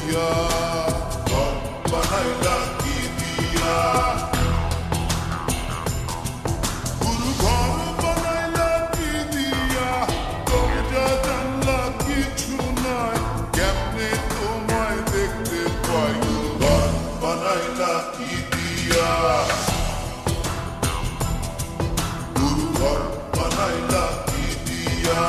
দিয়া ঘর বানাইলা কি দিয়া গুরু ঘর বানাইলা কি দিয়া দরজা জানলা কিছু নাই কেমনে তোমায় দেখতে পাই ঘর বানাইলা কি দিয়া গুরু ঘর বানাইলা কি দিয়া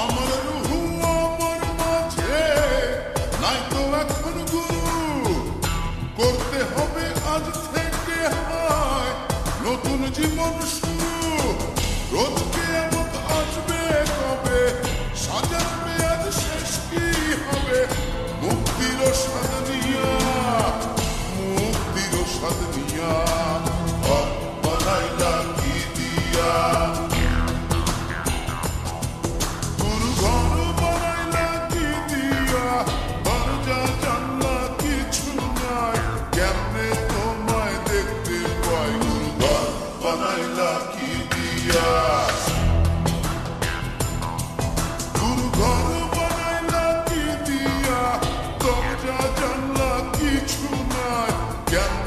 আমার রুহু আমার মাঝে নাই তো এখন গুরু করতে হবে আজ থেকে হয় নতুন জীবন শুরু রোজ কিয়ামত আসবে কবে সাজাবে আজ শেষ কি হবে মুক্তির স্বাদ নিয়া মুক্তির স্বাদ নিয়া ঘর বানাইলা কি দিয়া গুরু ঘর বানাইলা কি দিয়া দরজা জানলা কিছু নাই কেমনে তোমায় দেখতে পাই গুরু ঘর বানাইলা কি দিয়া গুরু ঘর বানাইলা কি দিয়া দরজা জানলা কিছু নাই কেমনে